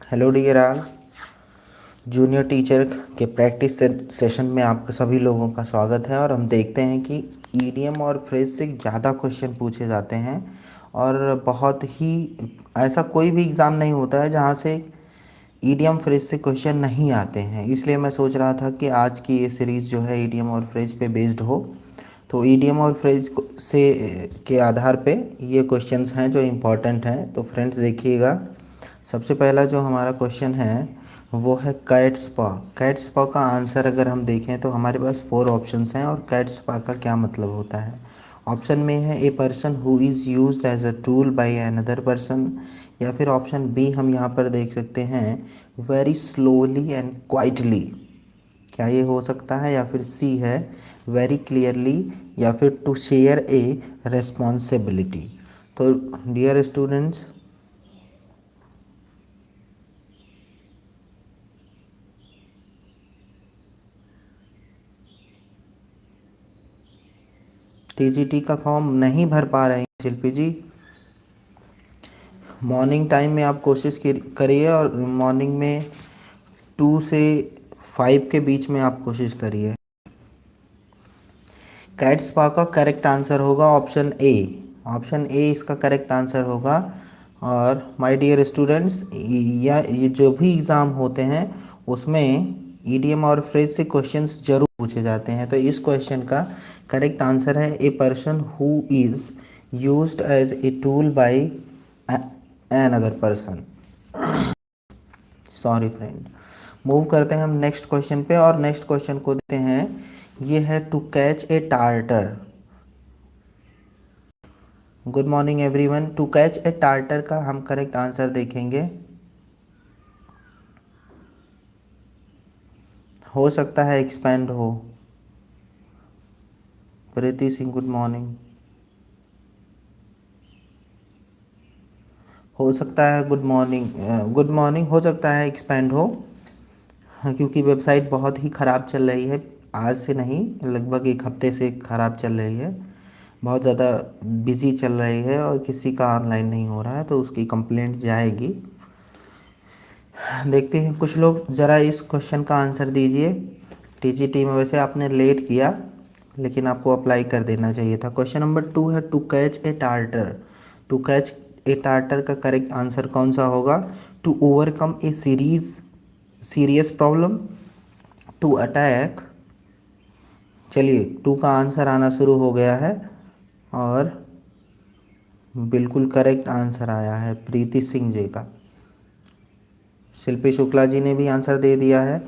Hello dear all. Junior teacher के practice session में आपका सभी लोगों का स्वागत है। और हम देखते हैं कि ईडीएम और फ्रेज से ज़्यादा क्वेश्चन पूछे जाते हैं और बहुत ही ऐसा कोई भी एग्ज़ाम नहीं होता है जहाँ से ईडीएम फ्रेज से क्वेश्चन नहीं आते हैं। इसलिए मैं सोच रहा था कि आज की ये सीरीज़ जो है ईडीएम और फ्रेज पे बेस्ड हो। तो ईडीएम और फ्रेज से के आधार पे ये क्वेश्चंस हैं जो इम्पोर्टेंट हैं। तो फ्रेंड्स देखिएगा, सबसे पहला जो हमारा क्वेश्चन है वो है कैट्स पॉ। कैट्स पॉ का आंसर अगर हम देखें तो हमारे पास 4 ऑप्शंस हैं। और कैट्स पॉ का क्या मतलब होता है? ऑप्शन में है a person who is used as a tool by another person, या फिर ऑप्शन बी हम यहाँ पर देख सकते हैं वेरी स्लोली एंड क्वाइटली। क्या ये हो सकता है? या फिर सी है वेरी क्लियरली, या फिर टू शेयर ए रेस्पॉन्सिबिलिटी। तो डियर स्टूडेंट्स, टीजीटी का फॉर्म नहीं भर पा रहे हैं शिल्पी जी। मॉर्निंग टाइम में आप कोशिश करिए, और मॉर्निंग में 2 से 5 के बीच में आप कोशिश करिए। कैट्स पॉ का करेक्ट आंसर होगा ऑप्शन ए। ऑप्शन ए इसका करेक्ट आंसर होगा। और माय डियर स्टूडेंट्स, या ये जो भी एग्ज़ाम होते हैं उसमें ईडीएम और फ्रेज से क्वेश्चंस जरूर पूछे जाते हैं। तो इस क्वेश्चन का करेक्ट आंसर है a person who is used as a tool by N other person. Sorry friend. Move करते हैं हम नेक्स्ट क्वेश्चन पे, और नेक्स्ट क्वेश्चन को देते हैं, ये है to catch a tartar. Good morning everyone. To catch a tartar का हम करेक्ट आंसर देखेंगे। हो सकता है एक्सपेंड हो। प्रीति सिंह गुड मॉर्निंग। हो सकता है गुड मॉर्निंग, गुड मॉर्निंग। हो सकता है एक्सपेंड हो। हाँ, क्योंकि वेबसाइट बहुत ही ख़राब चल रही है। आज से नहीं, लगभग एक हफ्ते से ख़राब चल रही है। बहुत ज़्यादा बिज़ी चल रही है और किसी का ऑनलाइन नहीं हो रहा है, तो उसकी कंप्लेंट जाएगी। देखते हैं, कुछ लोग ज़रा इस क्वेश्चन का आंसर दीजिए। टीजीटी में वैसे आपने लेट किया, लेकिन आपको अप्लाई कर देना चाहिए था। क्वेश्चन नंबर 2 है to catch a tartar. To catch a tartar का करेक्ट आंसर कौन सा होगा? To overcome a serious problem, to attack. चलिए, 2 का आंसर आना शुरू हो गया है और बिल्कुल करेक्ट आंसर आया है प्रीति सिंह जी का। शिल्पी शुक्ला जी ने भी आंसर दे दिया है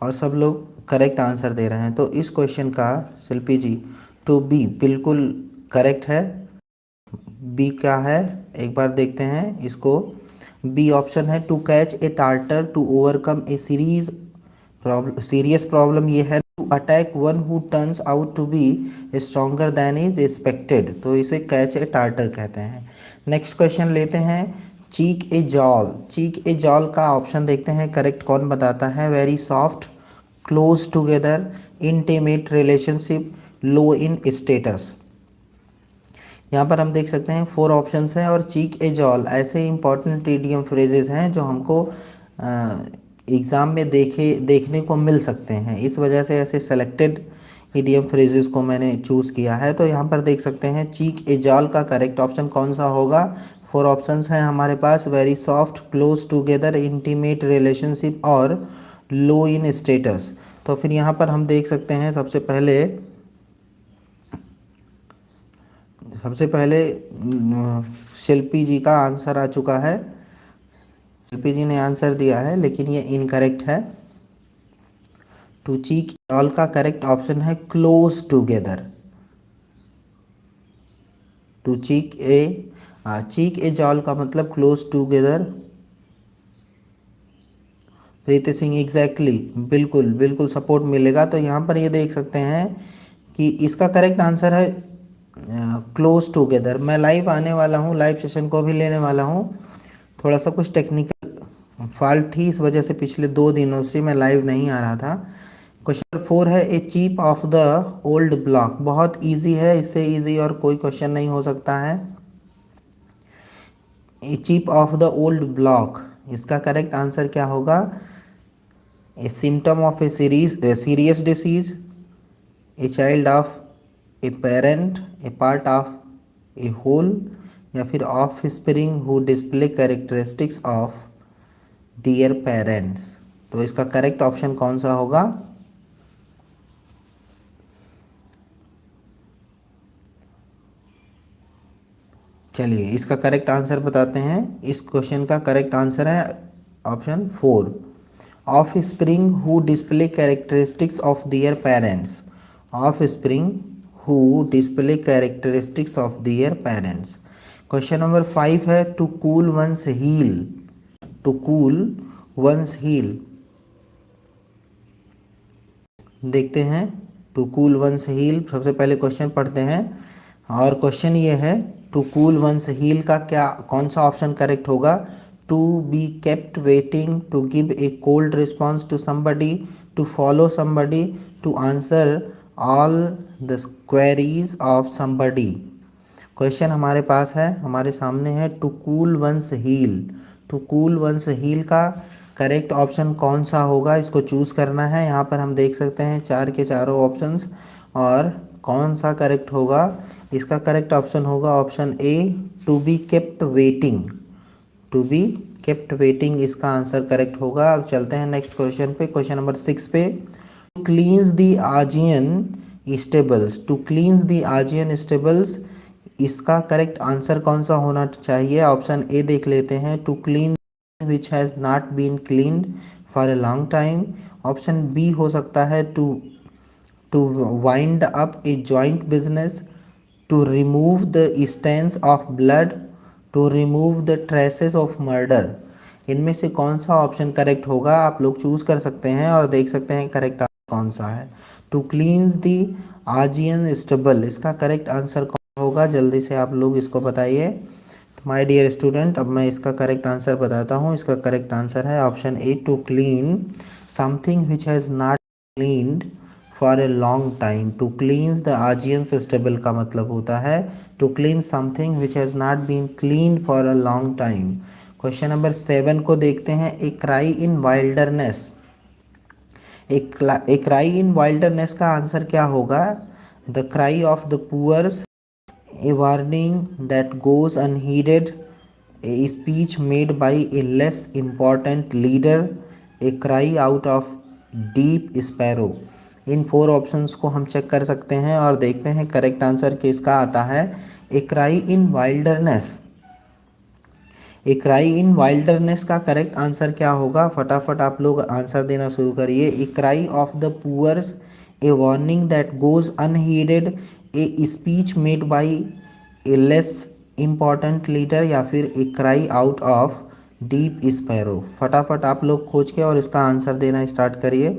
और सब लोग करेक्ट आंसर दे रहे हैं। तो इस क्वेश्चन का शिल्पी जी टू बी बिल्कुल करेक्ट है। बी क्या है एक बार देखते हैं इसको। बी ऑप्शन है to catch a tartar to overcome a serious problem. ये है to attack one who turns out to be stronger than is expected. तो इसे कैच ए टार्टर कहते हैं। नेक्स्ट क्वेश्चन लेते हैं, चीक ए जॉल। चीक ए जॉल का ऑप्शन देखते हैं करेक्ट कौन बताता है। Very soft, close together, intimate relationship, low in status. यहाँ पर हम देख सकते हैं 4 ऑप्शंस हैं, और चीक ए जॉल ऐसे इंपॉर्टेंट ईडीएम फ्रेजेस हैं जो हमको एग्ज़ाम में देखने को मिल सकते हैं। इस वजह से ऐसे सेलेक्टेड ईडीएम फ्रेजेस को मैंने चूज़ किया है। तो यहाँ पर देख सकते हैं चीक ए जॉल का करेक्ट ऑप्शन कौन सा होगा। 4 ऑप्शंस हैं हमारे पास, very soft, close together, intimate relationship और लो इन स्टेटस। तो फिर यहाँ पर हम देख सकते हैं सबसे पहले शिल्पी जी का आंसर आ चुका है। शिल्पी जी ने आंसर दिया है, लेकिन ये इनकरेक्ट है। टू चीक ऑल का करेक्ट ऑप्शन है close together. To cheek a jowl का मतलब close together. Preeti Singh exactly, बिल्कुल बिल्कुल सपोर्ट मिलेगा। तो यहाँ पर ये देख सकते हैं कि इसका करेक्ट आंसर है क्लोज टुगेदर। मैं लाइव आने वाला हूँ, लाइव सेशन को भी लेने वाला हूँ। थोड़ा सा कुछ टेक्निकल फॉल्ट थी, इस वजह से पिछले 2 दिनों से मैं लाइव नहीं आ रहा था। क्वेश्चन 4 है a chip off the old block. बहुत इजी है, इससे इजी और कोई क्वेश्चन नहीं हो सकता है। A chip off the old block, इसका करेक्ट आंसर क्या होगा? A symptom of a serious disease, a child of a parent, a part of a whole, या फिर offspring who display characteristics of their parents. तो इसका correct option कौन सा होगा? चलिए इसका करेक्ट आंसर बताते हैं। इस क्वेश्चन का करेक्ट आंसर है option 4, offspring who display characteristics of their parents. Offspring who display characteristics of their parents. Question number 5 है to cool one's heel. To cool one's heel, देखते हैं to cool one's heal. सबसे पहले question पढ़ते हैं और question ये है टू कूल वंस हील का क्या कौन सा ऑप्शन करेक्ट होगा? To be kept waiting, to give a cold response to somebody, to follow somebody, to answer all the queries of somebody. Question हमारे पास है, हमारे सामने है to cool one's heel. To cool one's heel का correct option कौन सा होगा, इसको चूज़ करना है। यहाँ पर हम देख सकते हैं चार के चारों ऑप्शंस, और कौन सा करेक्ट होगा? इसका करेक्ट ऑप्शन होगा option A, to be kept waiting. To be kept waiting इसका आंसर करेक्ट होगा। अब चलते हैं नेक्स्ट क्वेश्चन पे, क्वेश्चन नंबर 6 पे। To cleanse the Augean stables. To cleanse the Augean stables, इसका करेक्ट आंसर कौन सा होना चाहिए? ऑप्शन ए देख लेते हैं, to clean which has not been cleaned for a long time। Option B हो सकता है to wind up a joint business, to remove the stains of blood, to remove the traces of murder। इनमें से कौन सा option correct होगा? आप लोग चूज कर सकते हैं और देख सकते हैं करेक्ट कौन सा है। टू क्लींस दी आजियन स्टबल, इसका करेक्ट आंसर कौन होगा? जल्दी से आप लोग इसको बताइए। तो माय डियर स्टूडेंट, अब मैं इसका करेक्ट आंसर बताता हूँ। इसका करेक्ट आंसर है option A, to clean something which has not cleaned for a long time. To cleanse the Augeans stable का मतलब होता है to clean something which has not been clean for a long time. Question number 7 को देखते हैं। A cry in wilderness. A cry in wilderness का answer क्या होगा? The cry of the poors, a warning that goes unheeded, a speech made by a less important leader, a cry out of deep sparrow। In 4 options को हम check कर सकते हैं और देखते हैं करेक्ट आंसर किसका आता है। A cry in wilderness, a cry in wilderness का करेक्ट आंसर क्या होगा? फटाफट आप लोग आंसर देना शुरू करिए। A cry of the poors, a warning that goes unheeded, a speech made by a less important leader, या फिर a cry out of deep sparrow. फटाफट आप लोग खोज के और इसका आंसर देना स्टार्ट करिए।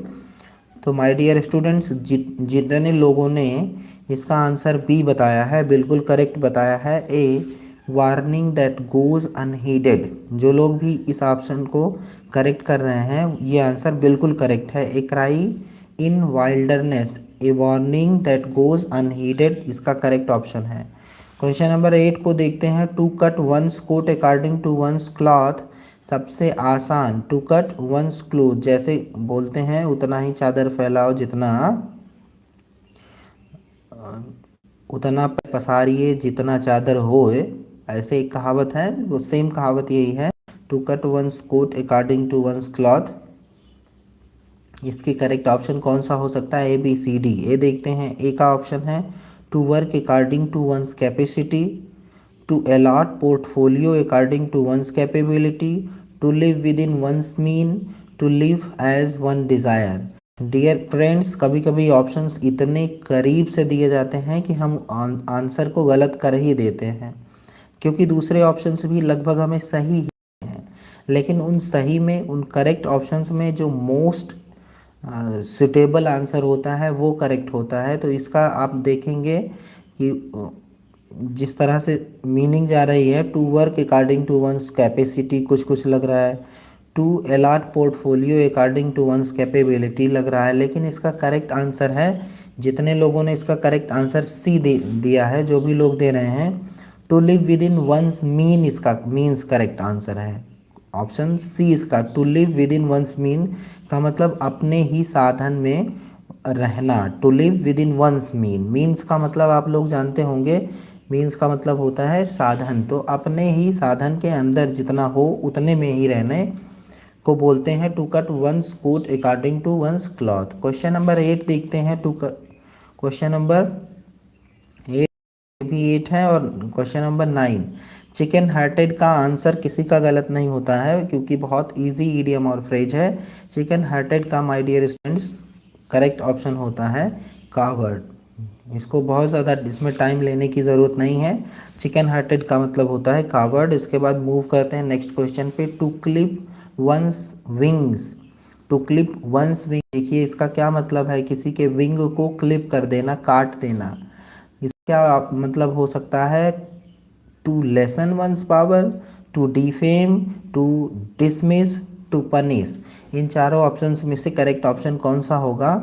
तो माय डियर स्टूडेंट्स, जितने लोगों ने इसका आंसर बी बताया है बिल्कुल करेक्ट बताया है। ए वार्निंग दैट गोज अनहीडेड, जो लोग भी इस ऑप्शन को करेक्ट कर रहे हैं ये आंसर बिल्कुल करेक्ट है। A cry in wilderness, a warning that goes unheeded इसका करेक्ट ऑप्शन है। क्वेश्चन नंबर 8 को देखते हैं। To cut one's coat according to one's cloth, सबसे आसान। टू कट वंस क्लोथ, जैसे बोलते हैं उतना ही चादर फैलाओ, उतना पसारिए जितना चादर होए, ऐसे एक कहावत है, वो सेम कहावत यही है। To cut one's coat according to one's cloth, इसके करेक्ट ऑप्शन कौन सा हो सकता है? A B C D. ए देखते हैं, ए का ऑप्शन है to work according to one's capacity, to allot portfolio according to one's capability, to live within one's mean, to live as one desire. Dear friends, कभी कभी options इतने करीब से दिए जाते हैं कि हम आंसर को गलत कर ही देते हैं, क्योंकि दूसरे ऑप्शंस भी लगभग हमें सही ही हैं, लेकिन उन सही में, उन करेक्ट ऑप्शंस में जो मोस्ट सुटेबल आंसर होता है वो करेक्ट होता है। तो इसका आप देखेंगे कि जिस तरह से मीनिंग जा रही है, to work according to one's capacity कुछ कुछ लग रहा है, to allot portfolio according to one's capability लग रहा है, लेकिन इसका करेक्ट आंसर है, जितने लोगों ने इसका करेक्ट आंसर सी दिया है, जो भी लोग दे रहे हैं, to live within one's mean इसका मीन्स करेक्ट आंसर है। ऑप्शन सी इसका, to live within one's mean का मतलब अपने ही साधन में रहना। To live within one's means का मतलब आप लोग जानते होंगे, मीन्स का मतलब होता है साधन। तो अपने ही साधन के अंदर जितना हो उतने में ही रहने को बोलते हैं to cut one's coat according to one's cloth. Question number 8 देखते हैं। क्वेश्चन नंबर 8 भी 8 है और क्वेश्चन नंबर 9। चिकन हार्टेड का आंसर किसी का गलत नहीं होता है क्योंकि बहुत इजी इडियम और फ्रेज है। चिकन हार्टेड का my dear students correct option होता है कावर्ड। इसको बहुत ज़्यादा इसमें टाइम लेने की ज़रूरत नहीं है। चिकन हार्टेड का मतलब होता है कावर्ड। इसके बाद मूव करते हैं नेक्स्ट क्वेश्चन पे। To clip one's wings, to clip one's wing, देखिए इसका क्या मतलब है, किसी के विंग को क्लिप कर देना, काट देना। इसका मतलब हो सकता है to lessen one's power, to defame, to dismiss, to punish. इन चारों ऑप्शंस में से करेक्ट ऑप्शन कौन सा होगा?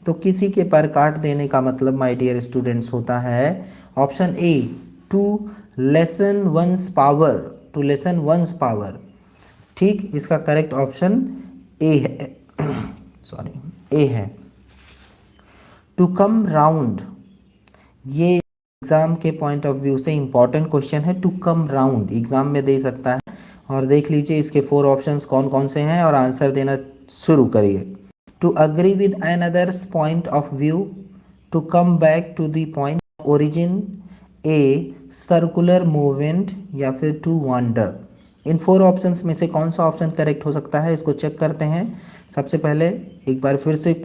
तो किसी के पर काट देने का मतलब माय डियर स्टूडेंट्स होता है option A, to lessen one's power, to lessen one's power. ठीक, इसका करेक्ट ऑप्शन ए है सॉरी, ए है। टू कम राउंड, ये एग्जाम के पॉइंट ऑफ व्यू से इंपॉर्टेंट क्वेश्चन है। टू कम राउंड एग्जाम में दे सकता है, और देख लीजिए इसके 4 ऑप्शंस कौन कौन से हैं और आंसर देना शुरू करिए। To agree with another's point of view, to come back to the point of origin, a circular movement, या फिर टू वांडर। इन 4 ऑप्शंस में से कौन सा ऑप्शन करेक्ट हो सकता है, इसको चेक करते हैं। सबसे पहले एक बार फिर से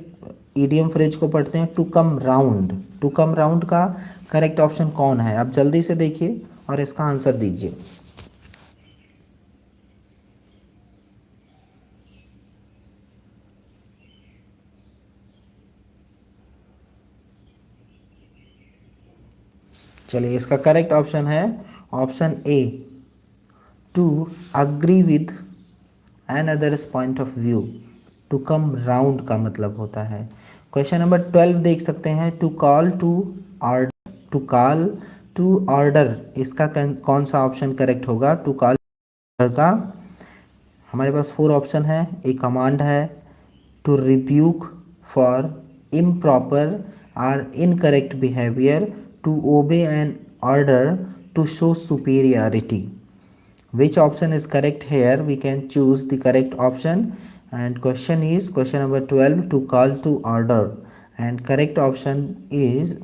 ईडियम फ्रेज को पढ़ते हैं। To come round, to come round का करेक्ट ऑप्शन कौन है? आप जल्दी से देखिए और इसका आंसर दीजिए। चलिए, इसका करेक्ट ऑप्शन है option A, to agree with another's point of view. To come round का मतलब होता है। क्वेश्चन नंबर 12 देख सकते हैं। To call to order, to call to order, इसका कौन सा ऑप्शन करेक्ट होगा? टू कॉल ऑर्डर का हमारे पास 4 ऑप्शन है। ए कमांड है, टू रिब्यूक फॉर इम्प्रॉपर और incorrect behaviour, to obey an order, to show superiority. Which option is correct here? We can choose the correct option. And question is question number 12, to call to order. And correct option is,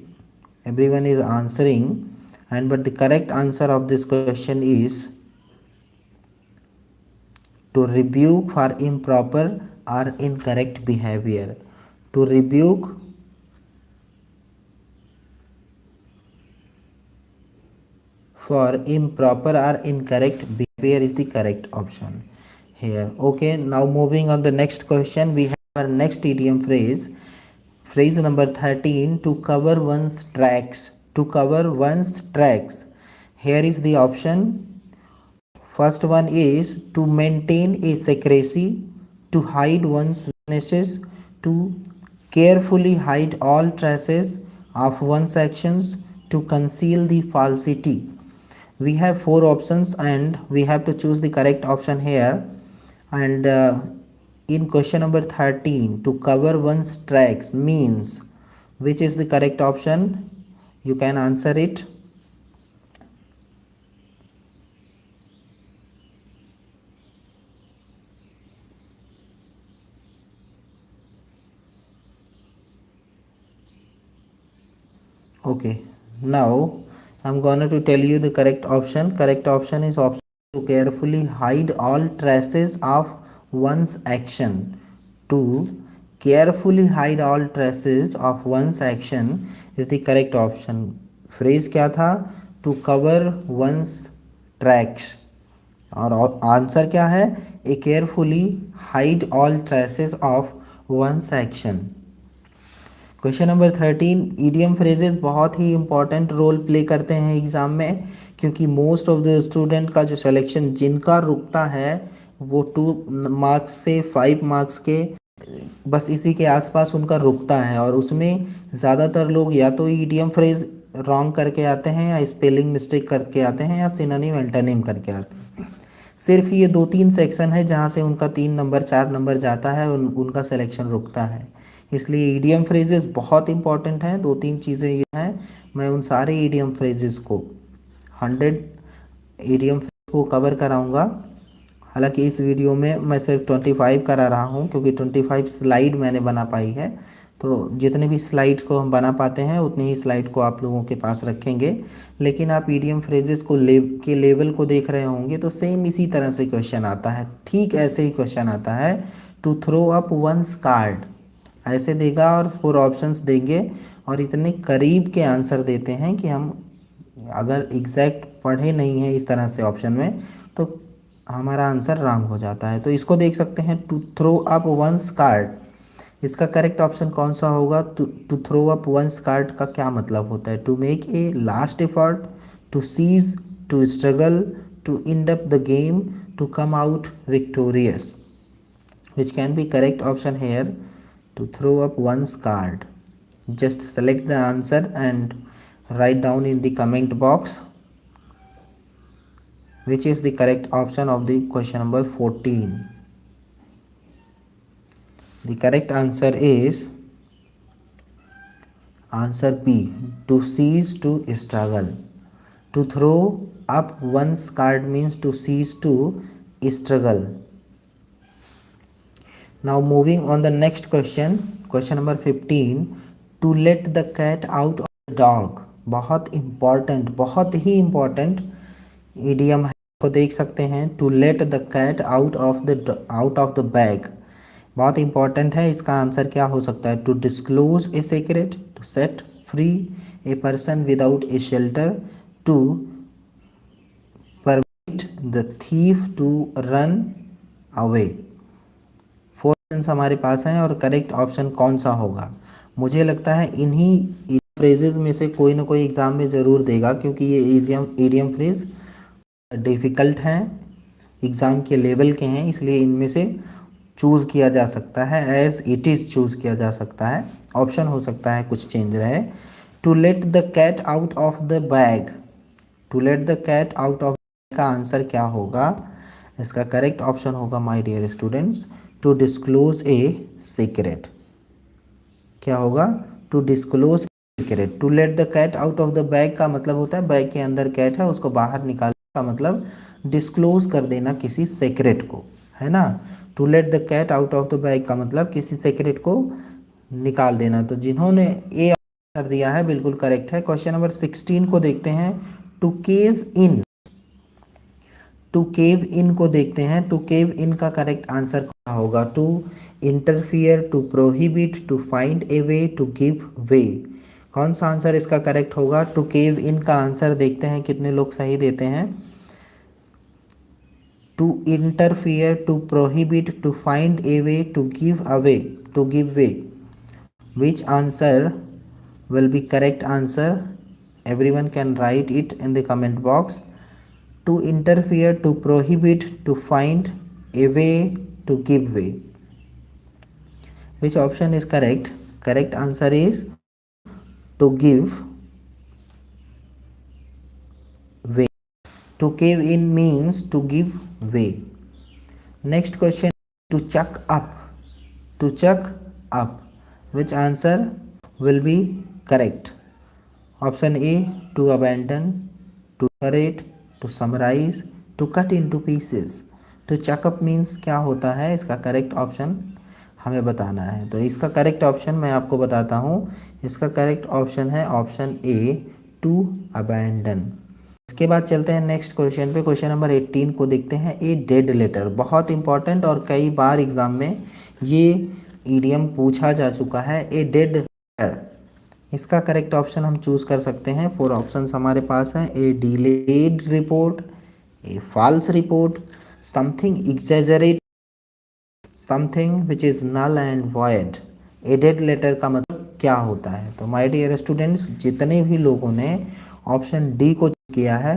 everyone is answering, and but the correct answer of this question is to rebuke for improper or incorrect behavior. To rebuke for improper or incorrect behavior is the correct option here. Okay, now moving on the next question, we have our next idiom phrase, phrase number 13, to cover one's tracks. To cover one's tracks, here is the option. First one is to maintain a secrecy, to hide one's weaknesses, to carefully hide all traces of one's actions, to conceal the falsity. We have 4 options and we have to choose the correct option here. And in question number 13, to cover one's tracks means, which is the correct option? You can answer it. Okay, now I'm going to tell you the correct option. Correct option is option to carefully hide all traces of one's action. To carefully hide all traces of one's action is the correct option. Phrase क्या था? To cover one's tracks. और answer क्या है? A carefully hide all traces of one's action. Question number 13, idiom phrases बहुत ही important role play करते हैं exam में, क्योंकि मोस्ट ऑफ द स्टूडेंट का जो सिलेक्शन जिनका रुकता है वो 2 मार्क्स से 5 मार्क्स के बस इसी के आसपास उनका रुकता है, और उसमें ज़्यादातर लोग या तो ईडियम फ्रेज रॉन्ग करके आते हैं, या स्पेलिंग मिस्टेक करके आते हैं, या सिनोनिम एंटोनिम करके आते हैं। सिर्फ ये 2-3 सेक्शन है जहाँ से उनका 3 नंबर 4 नंबर जाता है और उनका सिलेक्शन रुकता है। इसलिए ईडियम फ्रेजेस बहुत इंपॉर्टेंट हैं। 2-3 चीज़ें ये हैं, मैं उन सारे ईडियम फ्रेजेस को 100 ईडियम फ्रेज को कवर कराऊंगा। हालांकि इस वीडियो में मैं सिर्फ 25 करा रहा हूँ क्योंकि 25 स्लाइड मैंने बना पाई है। तो जितने भी स्लाइड्स को हम बना पाते हैं उतनी ही स्लाइड को आप लोगों के पास रखेंगे। लेकिन आप ईडियम फ्रेजेस को लेवल को देख रहे होंगे तो सेम इसी तरह से क्वेश्चन आता है, ठीक ऐसे ही क्वेश्चन आता है। To throw up one's card ऐसे देगा और 4 ऑप्शंस देंगे और इतने करीब के आंसर देते हैं कि हम अगर एग्जैक्ट पढ़े नहीं हैं इस तरह से ऑप्शन में तो हमारा आंसर रॉन्ग हो जाता है। तो इसको देख सकते हैं, to throw up one's card, इसका करेक्ट ऑप्शन कौन सा होगा? To throw up one's card का क्या मतलब होता है? To make a last effort, to cease, to struggle, to end up the game, to come out victorious. Which can be correct option here? To throw up one's card. Just select the answer and write down in the comment box which is the correct option of the question number 14. The correct answer is answer B, to cease to struggle. To throw up one's card means to cease to struggle. Now moving on the next question, question number 15. To let the cat out of the dog, बहुत important, बहुत ही important idiom है, को देख सकते हैं। To let the cat out of the bag, बहुत important है। इसका आंसर क्या हो सकता है? To disclose a secret, to set free a person without a shelter, to permit the thief to run away. 4 options हमारे पास हैं और करेक्ट ऑप्शन कौन सा होगा? मुझे लगता है इन्हीं फ्रेजेस में से कोई ना कोई एग्ज़ाम में ज़रूर देगा क्योंकि ये ईडियम फ्रेज डिफ़िकल्ट हैं, एग्ज़ाम के लेवल के हैं, इसलिए इनमें से चूज़ किया जा सकता है, एज इट इज़ चूज़ किया जा सकता है। ऑप्शन हो सकता है कुछ चेंज रहे। To let the cat out of the bag, to let the cat out of का आंसर क्या होगा? इसका करेक्ट ऑप्शन होगा my dear students, to disclose a secret. क्या होगा? To disclose secret. To let the cat out of the bag का मतलब होता है बैग के अंदर कैट है उसको बाहर निकालने का मतलब डिस्क्लोज कर देना किसी सीक्रेट को, है ना। To let the cat out of the bag का मतलब किसी सीक्रेट को निकाल देना। तो जिन्होंने ए आंसर दिया है बिल्कुल करेक्ट है। क्वेश्चन नंबर 16 को देखते हैं। टू केव इन, टू केव इन को देखते हैं। टू केव इन का करेक्ट आंसर क्या होगा? To interfere, to prohibit, to find a way, to give way. कौन सा आंसर इसका करेक्ट होगा? टू केव इन का आंसर देखते हैं कितने लोग सही देते हैं। To interfere, to prohibit, to find a way, to give away, to give way. Which answer will be correct answer? Everyone can write it in the comment box. To interfere, to prohibit, to find a way, to give way. Which option is correct? Correct answer is to give way. To cave in means to give way. Next question, to chuck up, to chuck up. Which answer will be correct? Option A, to abandon, to separate, to summarize, to cut into pieces. To chuck up means क्या होता है? इसका correct option हमें बताना है। तो इसका correct option मैं आपको बताता हूँ। इसका करेक्ट ऑप्शन है ऑप्शन ए, टू अबैंडन। इसके बाद चलते हैं नेक्स्ट क्वेश्चन पे। क्वेश्चन नंबर 18 को देखते हैं। ए डेड लेटर, बहुत इंपॉर्टेंट और कई बार एग्जाम में ये ईडियम पूछा जा चुका है। ए डेड लेटर, इसका करेक्ट ऑप्शन हम चूज़ कर सकते हैं। 4 ऑप्शंस हमारे पास हैं। A delayed report, a false report, something exaggerate, something which is null and void. A dead letter का मतलब क्या होता है? तो माय डियर स्टूडेंट्स, जितने भी लोगों ने ऑप्शन डी को किया है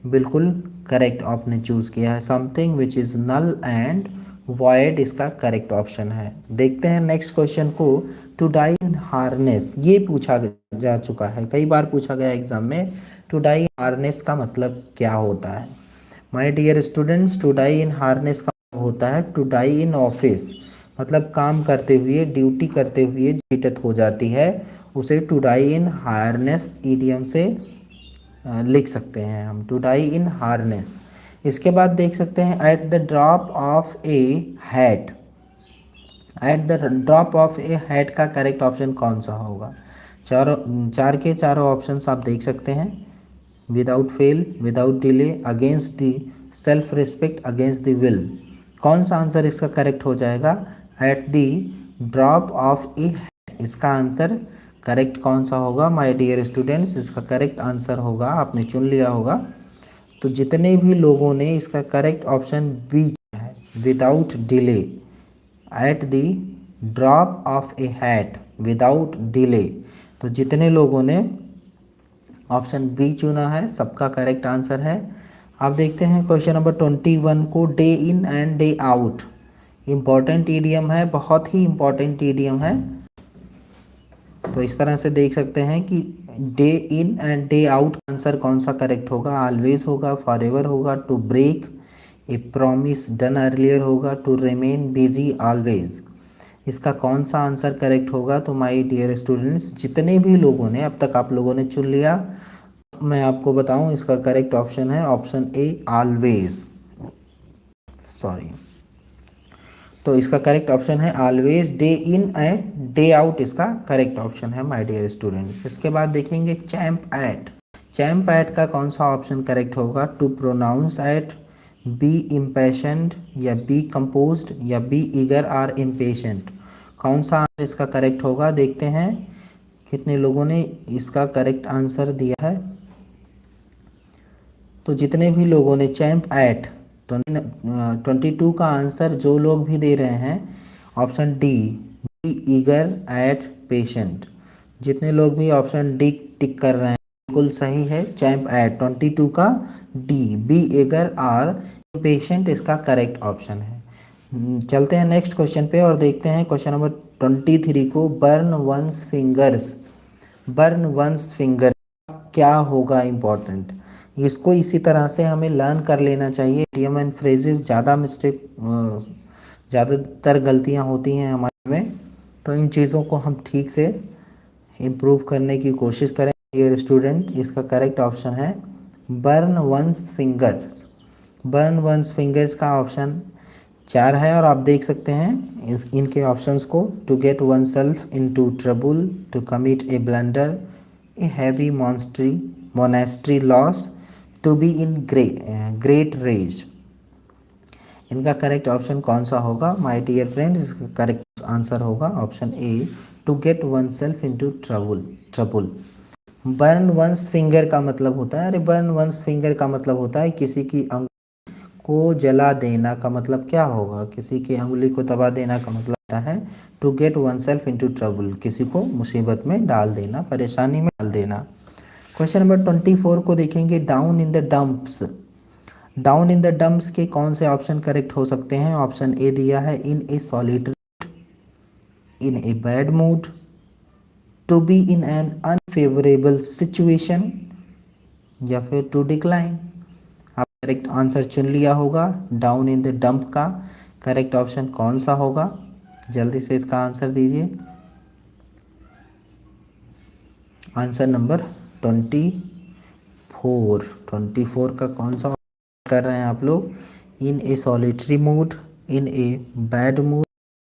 बिल्कुल करेक्ट आपने चूज़ किया है। Something which is null and void इसका करेक्ट ऑप्शन है। देखते हैं नेक्स्ट क्वेश्चन को। टू डाई इन हार्नेस, ये पूछा जा चुका है, कई बार पूछा गया एग्जाम में। टू डाई इन हार्नेस का मतलब क्या होता है? My dear students, to die in harness का मतलब होता है टू डाई इन ऑफिस, मतलब काम करते हुए, ड्यूटी करते हुए जो डेथ हो जाती है उसे to die in harness idiom से लिख सकते हैं हम, टू डाई इन हार्नेस। इसके बाद देख सकते हैं eight the drop of a hat, at the drop of a hat का करेक्ट ऑप्शन कौन सा होगा? चार के चारों ऑप्शंस आप देख सकते हैं, without fail, without delay, against the self respect, against the will. कौन सा आंसर इसका करेक्ट हो जाएगा? Eight the drop of a hat, इसका आंसर करेक्ट कौन सा होगा माय डियर स्टूडेंट्स? इसका करेक्ट आंसर होगा, आपने चुन लिया होगा तो जितने भी लोगों ने इसका करेक्ट ऑप्शन बी है, without delay, eight the drop of a hat, without delay, तो जितने लोगों ने ऑप्शन बी चुना है सबका करेक्ट आंसर है। आप देखते हैं क्वेश्चन नंबर 21 को, day in and day out important idiom है, बहुत ही इम्पॉर्टेंट ईडियम है। तो इस तरह से देख सकते हैं कि day in and day out answer कौन सा करेक्ट होगा? ऑलवेज होगा, फॉरएवर होगा, to break a promise done earlier होगा, टू रिमेन बिजी ऑलवेज। इसका कौन सा आंसर करेक्ट होगा? तो माय डियर स्टूडेंट्स, जितने भी लोगों ने अब तक आप लोगों ने चुन लिया, मैं आपको बताऊं इसका करेक्ट ऑप्शन है ऑप्शन ए, ऑलवेज, सॉरी। तो इसका करेक्ट ऑप्शन है always, day in and day out इसका करेक्ट ऑप्शन है माय डियर स्टूडेंट्स। इसके बाद देखेंगे चैम्प एट, चैम्प एट का कौन सा ऑप्शन करेक्ट होगा? To pronounce at, be impatient, या बी कंपोज्ड, या बी ईगर आर इम्पेशेंट। कौन सा आंसर इसका करेक्ट होगा? देखते हैं कितने लोगों ने इसका करेक्ट आंसर दिया है। तो जितने भी लोगों ने चैम्प एट 22 का आंसर जो लोग भी दे रहे हैं option D, be eager at patient, जितने लोग भी ऑप्शन डी टिक कर रहे हैं बिल्कुल सही है। चैम्प एट 22 का D, be eager or patient इसका करेक्ट ऑप्शन है। चलते हैं नेक्स्ट क्वेश्चन पे और देखते हैं क्वेश्चन नंबर 23 को, burn one's fingers, burn one's finger क्या होगा इम्पोर्टेंट? इसको इसी तरह से हमें लर्न कर लेना चाहिए। इडियम एंड फ्रेजेस ज़्यादा मिस्टेक, ज़्यादातर गलतियां होती हैं हमारे में, तो इन चीज़ों को हम ठीक से इम्प्रूव करने की कोशिश करें डियर स्टूडेंट। इसका करेक्ट ऑप्शन है burn one's fingers. Burn one's fingers का ऑप्शन 4 है और आप देख सकते हैं इनके ऑप्शंस को, to get oneself into trouble, to commit a blunder, a heavy monetary loss, to be in great rage. इनका करेक्ट ऑप्शन कौन सा होगा माय डियर फ्रेंड्स? इसका करेक्ट आंसर होगा option A, to get oneself into trouble. Burn one's finger का मतलब होता है, अरे बर्न वंस फिंगर का मतलब होता है किसी की अंगुली को जला देना का मतलब क्या होगा? किसी की अंगुली को दबा देना का मतलब होता है to get oneself into trouble, किसी को मुसीबत में डाल देना, परेशानी में डाल देना। क्वेश्चन नंबर 24 को देखेंगे, down in the dumps. Down in the dumps के कौन से ऑप्शन करेक्ट हो सकते हैं? ऑप्शन ए दिया है in a solitary, in a bad mood, to be in an unfavourable situation, या फिर टू डिक्लाइन। आप करेक्ट आंसर चुन लिया होगा। डाउन इन द डंप का करेक्ट ऑप्शन कौन सा होगा? जल्दी से इसका आंसर दीजिए। आंसर नंबर 24 का कौन सा कर रहे हैं आप लोग? In a solitary mood, in a bad mood,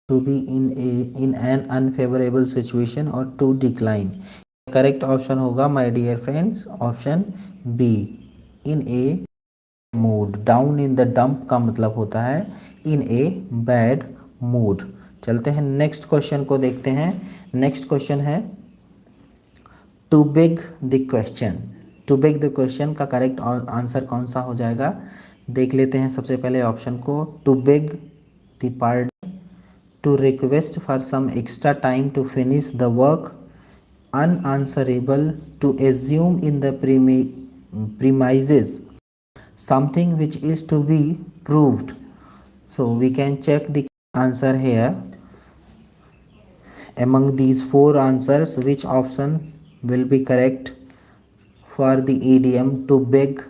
to be in an unfavourable situation और टू डिक्लाइन। करेक्ट ऑप्शन होगा my dear friends option B, in a mood. Down in the dump का मतलब होता है इन ए बैड मूड। चलते हैं next question को देखते हैं। नेक्स्ट क्वेश्चन है to beg the question. To beg the question का करेक्ट आंसर कौन सा हो जाएगा? देख लेते हैं सबसे पहले ऑप्शन को। To beg the party, to request for some extra time to finish the work, unanswerable, to assume in the premises something which is to be proved. So we can check the answer here. Among these 4 answers, which option will be correct for the idiom to beg?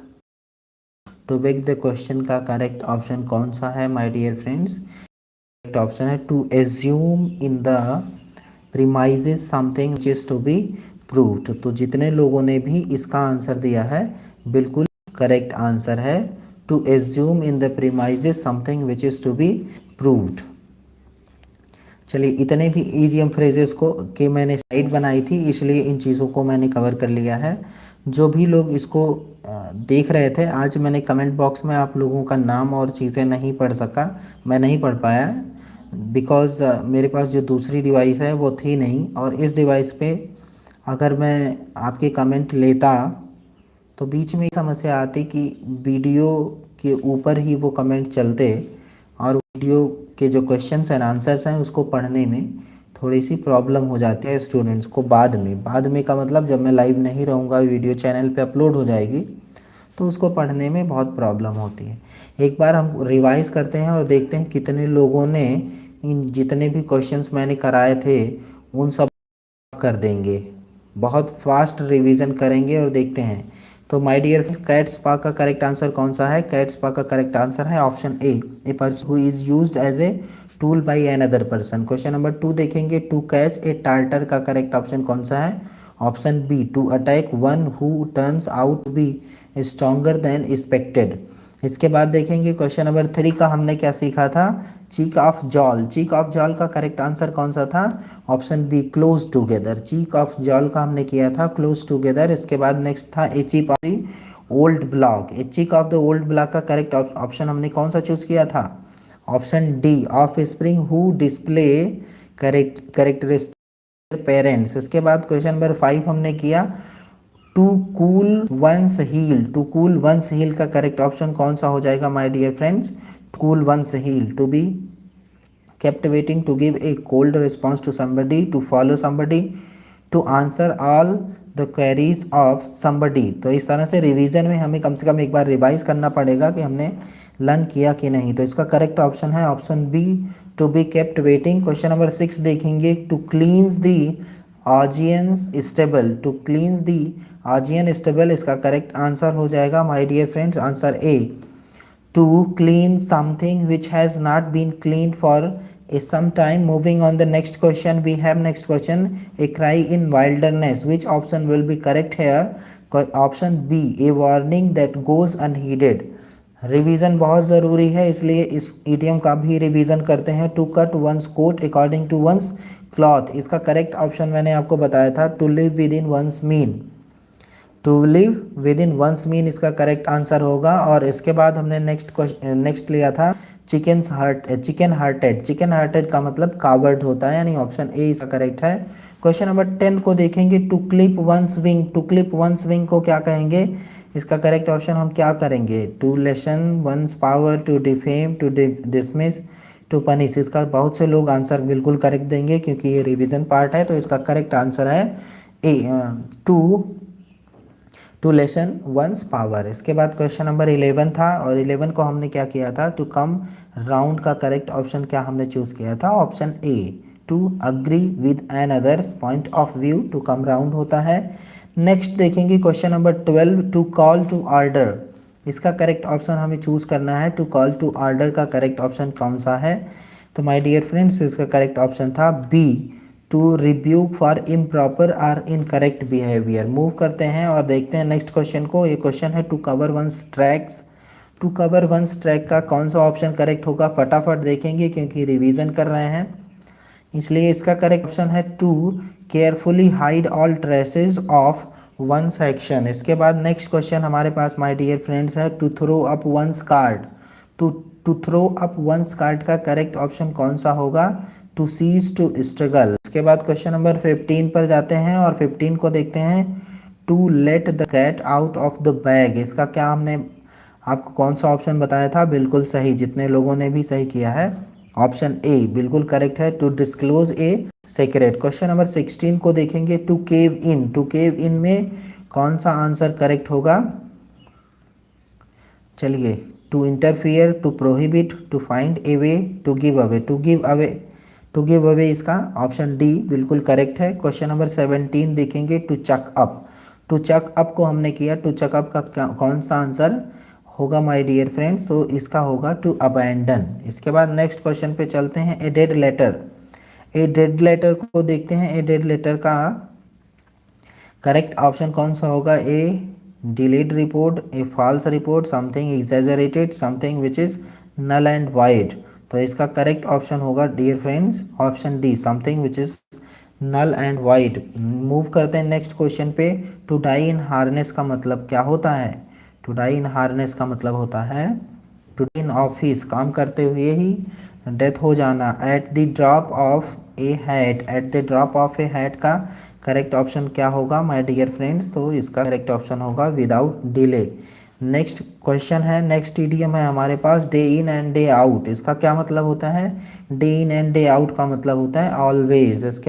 To beg the question का correct option कौन सा है my dear friends? Correct option है to assume in the premises something which is to be proved. तो जितने लोगों ने भी इसका आंसर दिया है बिल्कुल करेक्ट आंसर है to assume in the premises something which is to be proved. चलिए, इतने भी ईडियम फ्रेजेस को कि मैंने साइट बनाई थी इसलिए इन चीज़ों को मैंने कवर कर लिया है। जो भी लोग इसको देख रहे थे, आज मैंने कमेंट बॉक्स में आप लोगों का नाम और चीज़ें नहीं पढ़ सका, मैं नहीं पढ़ पाया बिकॉज़ मेरे पास जो दूसरी डिवाइस है वो थी नहीं, और इस डिवाइस पे अगर मैं आपके कमेंट लेता तो बीच में समस्या आती कि वीडियो के ऊपर ही वो कमेंट चलते और वीडियो के जो क्वेश्चंस एंड आंसर्स हैं उसको पढ़ने में थोड़ी सी प्रॉब्लम हो जाती है स्टूडेंट्स को। बाद में का मतलब जब मैं लाइव नहीं रहूँगा, वीडियो चैनल पे अपलोड हो जाएगी तो उसको पढ़ने में बहुत प्रॉब्लम होती है। एक बार हम रिवाइज़ करते हैं और देखते हैं कितने लोगों ने इन जितने भी क्वेश्चंस मैंने कराए थे उन सब कर देंगे। बहुत फास्ट रिवीजन करेंगे और देखते हैं। तो my dear friends, cat's paw का करेक्ट आंसर कौन सा है? कैट स्पा का करेक्ट आंसर है option A person who is used as a tool by N other person. Question number 2 देखेंगे, टू कैच ए टार्टर का करेक्ट ऑप्शन कौन सा है? Option B, to attack one who turns out to be stronger than expected. इसके बाद देखेंगे question number 3 का हमने क्या सीखा था? चीक ऑफ जॉल। चीक ऑफ जॉल का करेक्ट आंसर कौन सा था? Option B, close together. Cheek of jowl का हमने किया था क्लोज टुगेदर। इसके बाद नेक्स्ट था a cheek of the old block. A cheek of the old block का करेक्ट ऑप्शन हमने कौन सा चूज किया था? Option D, offspring who display characteristic parents. इसके बाद क्वेश्चन नंबर 5 हमने किया to cool one's heel. To cool one's heel का करेक्ट ऑप्शन कौन सा हो जाएगा my dear friends? Cool one's heel, to be captivating, to give a cold response to somebody, to follow somebody, to answer all the queries of somebody। तो इस तरह से revision में हमें कम से कम एक बार रिवाइज करना पड़ेगा कि हमने लर्न किया कि नहीं। तो इसका करेक्ट ऑप्शन है option B, to be kept waiting. Question number 6 देखेंगे, to cleanse the Augeans stable. To cleanse the Augean stable, इसका करेक्ट आंसर हो जाएगा my dear friends answer A, to clean something which has not been cleaned for some time। Moving on the next question, we have next question, a cry in wilderness। Which option will be correct here? Option B, a warning that goes unheeded। Revision बहुत ज़रूरी है इसलिए इस idiom का भी revision करते हैं। To cut one's coat according to one's cloth, इसका करेक्ट ऑप्शन मैंने आपको बताया था to live within one's mean. To live within one's mean इसका करेक्ट आंसर होगा। और इसके बाद हमने नेक्स्ट लिया था चिकन हार्टेड। चिकन हार्टेड का मतलब कावर्ड होता है, यानी ऑप्शन ए इसका करेक्ट है। क्वेश्चन नंबर 10 को देखेंगे, to clip one's wing. To clip one's wing को क्या कहेंगे? इसका करेक्ट ऑप्शन हम क्या करेंगे? To lessen one's power, to defame, to dismiss, to punish. इसका बहुत से लोग आंसर बिल्कुल करेक्ट देंगे क्योंकि ये रिविजन पार्ट है। तो इसका करेक्ट आंसर है ए, टू लेसन वंस पावर। इसके बाद क्वेश्चन नंबर 11 था और 11 को हमने क्या किया था? टू कम राउंड का करेक्ट ऑप्शन क्या हमने चूज़ किया था? Option A, to agree with another's point of view, to come round होता है। नेक्स्ट देखेंगे question number 12, to call to order. इसका करेक्ट ऑप्शन हमें चूज़ करना है। टू कॉल टू ऑर्डर का करेक्ट ऑप्शन कौन सा है? तो माय डियर फ्रेंड्स, इसका करेक्ट ऑप्शन था B, to rebuke for improper और इनकरेक्ट बिहेवियर। मूव करते हैं और देखते हैं नेक्स्ट क्वेश्चन को। ये क्वेश्चन है to cover one's tracks. To cover one's track का कौन सा ऑप्शन करेक्ट होगा? फटाफट देखेंगे क्योंकि रिवीजन कर रहे हैं, इसलिए इसका करेक्ट ऑप्शन है to carefully hide all traces of one section. इसके बाद नेक्स्ट क्वेश्चन हमारे पास माय डियर फ्रेंड्स है to throw up one's card. To throw up one's card का करेक्ट ऑप्शन कौन सा होगा? To cease to struggle. उसके बाद क्वेश्चन नंबर 15 पर जाते हैं और 15 को देखते हैं, to let the cat out of the bag. इसका क्या हमने आपको कौन सा ऑप्शन बताया था? बिल्कुल सही, जितने लोगों ने भी सही किया है ऑप्शन ए बिल्कुल करेक्ट है, to disclose a secret. Question number 16 को देखेंगे, टू केव इन। टू केव इन में कौन सा आंसर करेक्ट होगा? चलिए, to interfere, to prohibit, to find a way, to give away. To give away इसका ऑप्शन डी बिल्कुल करेक्ट है। क्वेश्चन नंबर 17 देखेंगे, to chuck up. To chuck up को हमने किया, टू चक अप का कौन सा आंसर होगा माय डियर फ्रेंड्स, तो इसका होगा टू अबैंडन। इसके बाद नेक्स्ट क्वेश्चन पे चलते हैं। A dead letter, a dead letter को देखते हैं। ए डेड लेटर का करेक्ट ऑप्शन कौन सा होगा? A delayed report, a false report, something exaggerated, something which is null and void. तो इसका करेक्ट ऑप्शन होगा dear friends option D, something which is null and void. Move करते हैं next question पे। To die in harness का मतलब क्या होता है? टू डाई इन हार्नेस का मतलब होता है टू डाई इन ऑफिस, काम करते हुए ही डेथ हो जाना। At the drop of a hat, at the drop of a hat का करेक्ट ऑप्शन क्या होगा माय डियर फ्रेंड्स? तो इसका करेक्ट ऑप्शन होगा विदाउट डिले। नेक्स्ट क्वेश्चन है, नेक्स्ट इडियम है हमारे पास day in and day out. इसका क्या मतलब होता है? Day in and day out का मतलब होता है ऑलवेज। इसके